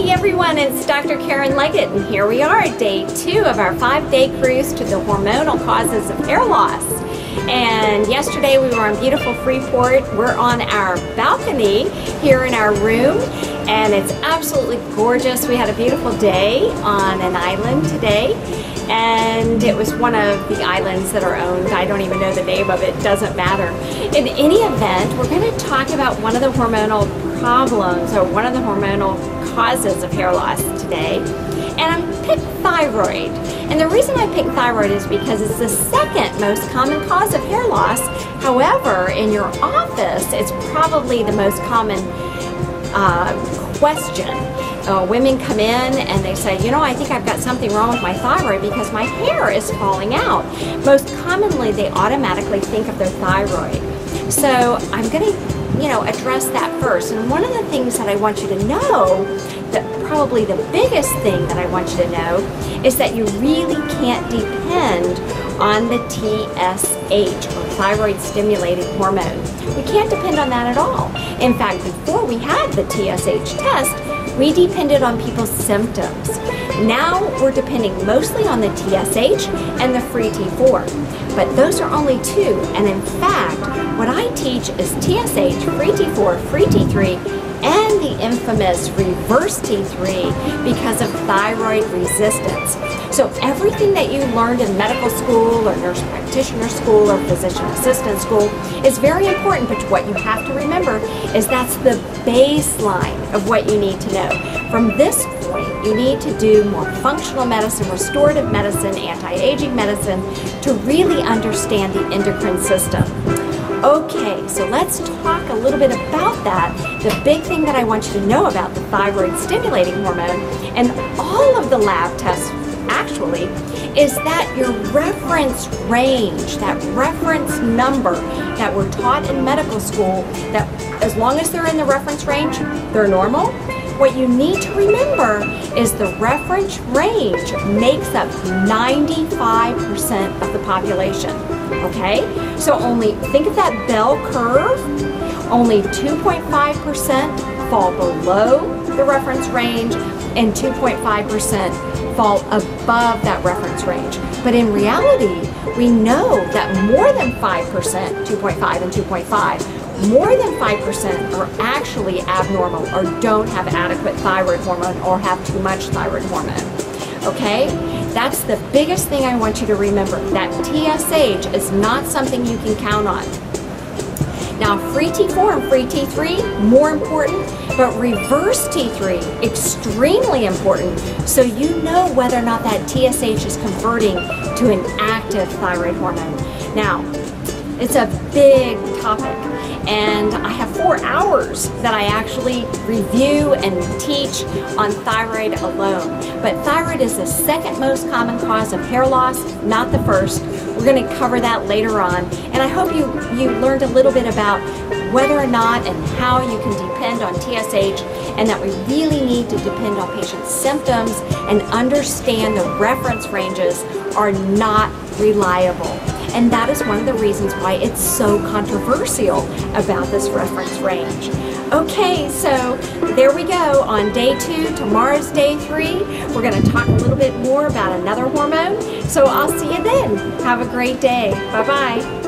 Hey everyone, it's Dr. Karen Leggett, and here we are, day 2 of our 5-day cruise to the hormonal causes of hair loss. And yesterday we were on beautiful Freeport. We're on our balcony here in our room, and it's absolutely gorgeous. We had a beautiful day on an island today, and it was one of the islands that are owned. I don't even know the name of it, doesn't matter. In any event, we're going to talk about one of the hormonal problems, or one of the hormonal causes of hair loss today, and I picked thyroid. And the reason I picked thyroid is because it's the second most common cause of hair loss. However, in your office, it's probably the most common question. Women come in and they say, you know, I think I've got something wrong with my thyroid because my hair is falling out. Most commonly, they automatically think of their thyroid. So I'm going to address that first. And one of the things that I want you to know, that probably the biggest thing that I want you to know, is that you really can't depend on the TSH, or thyroid stimulating hormone. We can't depend on that at all. In fact, before we had the TSH test, we depended on people's symptoms. Now we're depending mostly on the TSH and the free T4. But those are only two, and in fact, what I teach is TSH, free T4, free T3, and the infamous reverse T3 because of thyroid resistance. So everything that you learned in medical school or nurse practitioner school or physician assistant school is very important, but what you have to remember is that's the baseline of what you need to know. From this point, you need to do more functional medicine, restorative medicine, anti-aging medicine to really understand the endocrine system. Okay, so let's talk a little bit about that. The big thing that I want you to know about the thyroid stimulating hormone and all of the lab tests actually is that your reference range, that reference number that we're taught in medical school, that as long as they're in the reference range, they're normal. What you need to remember is the reference range makes up 95% of the population. Okay, so only think of that bell curve. Only 2.5% fall below the reference range, and 2.5% fall above that reference range. But in reality, we know that more than 5%, 2.5 and 2.5, more than 5% are actually abnormal or don't have adequate thyroid hormone or have too much thyroid hormone. Okay? That's the biggest thing I want you to remember, that TSH is not something you can count on. Now, free T4 and free T3, more important, but reverse T3, extremely important, so you know whether or not that TSH is converting to an active thyroid hormone. Now, it's a big topic, and I have 4 hours that I actually review and teach on thyroid alone. But thyroid is the second most common cause of hair loss, not the first. We're going to cover that later on, and I hope you learned a little bit about whether or not and how you can depend on TSH, and that we really need to depend on patients' symptoms and understand the reference ranges are not reliable. And that is one of the reasons why it's so controversial about this reference range. Okay, so there we go on day 2. Tomorrow's day 3. We're going to talk a little bit more about another hormone. So I'll see you then. Have a great day. Bye-bye.